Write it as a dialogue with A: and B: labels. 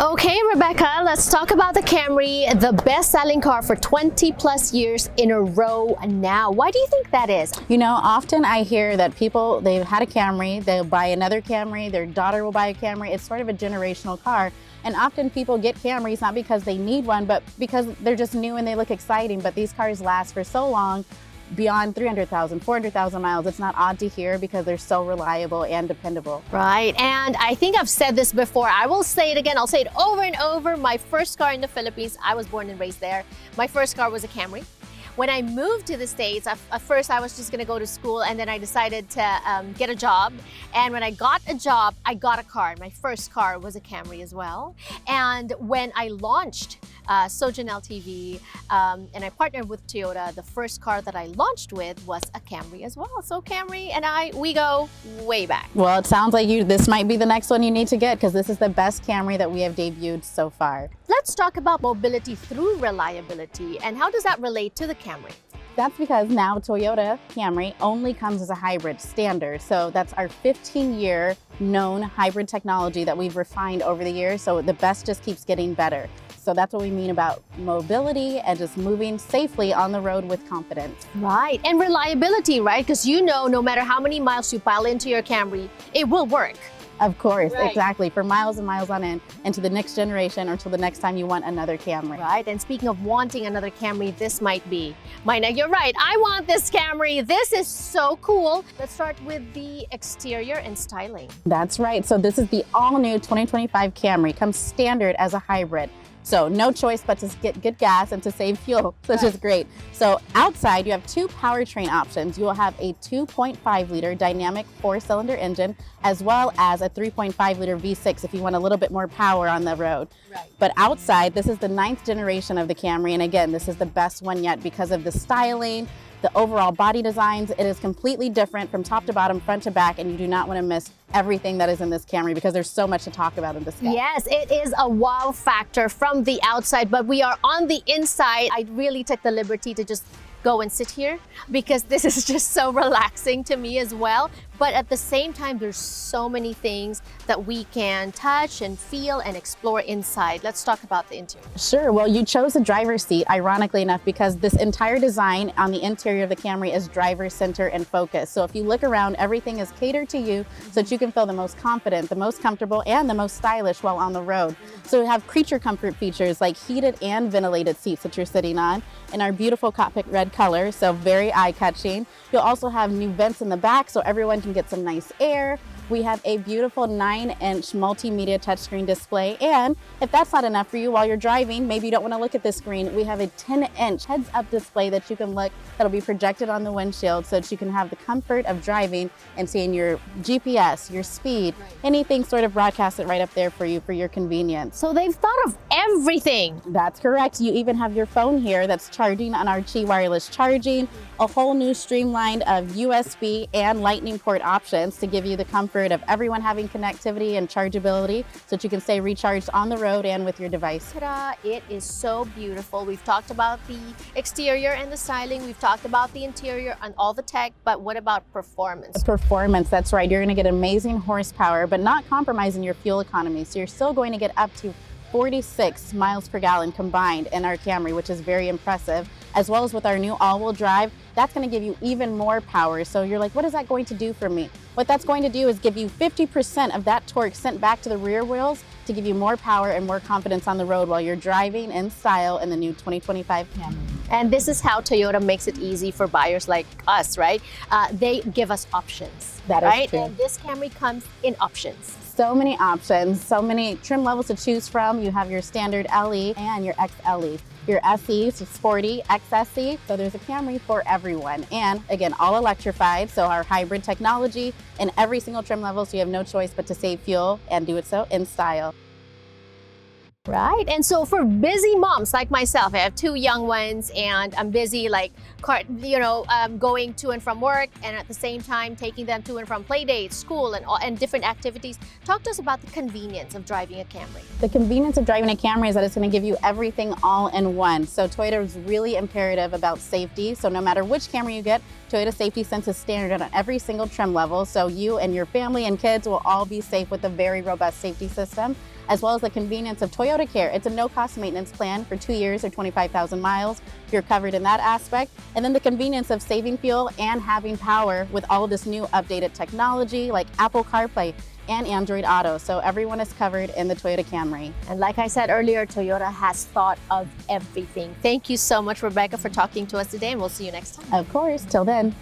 A: Okay, Rebecca, let's talk about the Camry, the best-selling car for 20 plus years in a row now. Why do you think that is?
B: You know, often I hear that people, they've had a Camry, they'll buy another Camry, their daughter will buy a Camry. It's sort of a generational car. And often people get Camrys not because they need one, but because they're just new and they look exciting. But these cars last for so long, beyond 300,000, 400,000 miles. It's not odd to hear because they're so reliable and dependable.
A: Right, and I think I've said this before. I will say it again. I'll say it over and over. My first car in the Philippines, I was born and raised there. My first car was a Camry. When I moved to the States, at first I was just gonna go to school, and then I decided to get a job. And when I got a job, I got a car. My first car was a Camry as well. And when I launched Jannelle TV, and I partnered with Toyota, the first car that I launched with was a Camry as well. So Camry and we go way back.
B: Well, it sounds like this might be the next one you need to get because this is the best Camry that we have debuted so far.
A: Let's talk about mobility through reliability, and how does that relate to the Camry?
B: That's because now Toyota Camry only comes as a hybrid standard. So that's our 15-year known hybrid technology that we've refined over the years. So the best just keeps getting better. So that's what we mean about mobility and just moving safely on the road with confidence.
A: Right, and reliability, right? Because no matter how many miles you pile into your Camry, it will work.
B: Of course,
A: right.
B: Exactly, for miles and miles on end, and to the next generation or until the next time you want another Camry.
A: Right, and speaking of wanting another Camry, this might be mine. You're right, I want this Camry. This is so cool. Let's start with the exterior and styling.
B: That's right, so this is the all-new 2025 Camry. Comes standard as a hybrid. So no choice but to get good gas and to save fuel, which is great. So outside, you have two powertrain options. You will have a 2.5-liter dynamic 4-cylinder engine, as well as a 3.5-liter V6 if you want a little bit more power on the road.
A: Right.
B: But outside, this is the 9th generation of the Camry. And again, this is the best one yet because of the styling, the overall body designs. It is completely different from top to bottom, front to back, and you do not want to miss everything that is in this Camry because there's so much to talk about in this car.
A: Yes, it is a wow factor from the outside, but we are on the inside. I really took the liberty to just go and sit here because this is just so relaxing to me as well. But at the same time, there's so many things that we can touch and feel and explore inside. Let's talk about the interior.
B: Sure. Well, you chose the driver's seat, ironically enough, because this entire design on the interior of the Camry is driver center and focus. So if you look around, everything is catered to you so that you can feel the most confident, the most comfortable, and the most stylish while on the road. So we have creature comfort features like heated and ventilated seats that you're sitting on in our beautiful cockpit red color, so very eye-catching. You'll also have new vents in the back so everyone can get some nice air. We have a beautiful 9-inch multimedia touchscreen display. And if that's not enough for you while you're driving, maybe you don't want to look at the screen, we have a 10-inch heads-up display that you can look, that'll be projected on the windshield so that you can have the comfort of driving and seeing your GPS, your speed, anything sort of broadcasted right up there for you for your convenience.
A: So they've thought of everything.
B: That's correct. You even have your phone here that's charging on our Qi wireless charging, a whole new streamlined of USB and Lightning port options to give you the comfort of everyone having connectivity and chargeability so that you can stay recharged on the road and with your device.
A: Ta-da! It is so beautiful. We've talked about the exterior and the styling. We've talked about the interior and all the tech, but what about performance?
B: Performance, that's right. You're going to get amazing horsepower, but not compromising your fuel economy. So you're still going to get up to 46 miles per gallon combined in our Camry, which is very impressive, as well as with our new all-wheel drive. That's going to give you even more power. So you're like, what is that going to do for me? What that's going to do is give you 50% of that torque sent back to the rear wheels to give you more power and more confidence on the road while you're driving in style in the new 2025 Camry.
A: And this is how Toyota makes it easy for buyers like us, right? They give us options,
B: That
A: right?
B: is true.
A: And this Camry comes in options.
B: So many options, so many trim levels to choose from. You have your standard LE and your XLE. Your SE, so sporty, XSE, so there's a Camry for everyone. And again, all electrified, so our hybrid technology in every single trim level, so you have no choice but to save fuel and do it so in style.
A: Right, and so for busy moms like myself, I have 2 young ones and I'm busy going to and from work and at the same time taking them to and from play dates, school and different activities. Talk to us about the convenience of driving a Camry.
B: The convenience of driving a Camry is that it's going to give you everything all in one. So Toyota is really imperative about safety. So no matter which Camry you get, Toyota Safety Sense is standard on every single trim level, so you and your family and kids will all be safe with a very robust safety system, as well as the convenience of Toyota Care. It's a no-cost maintenance plan for 2 years or 25,000 miles. You're covered in that aspect. And then the convenience of saving fuel and having power with all of this new updated technology like Apple CarPlay and Android Auto. So everyone is covered in the Toyota Camry.
A: And like I said earlier, Toyota has thought of everything. Thank you so much, Rebekah, for talking to us today, and we'll see you next time.
B: Of course, till then.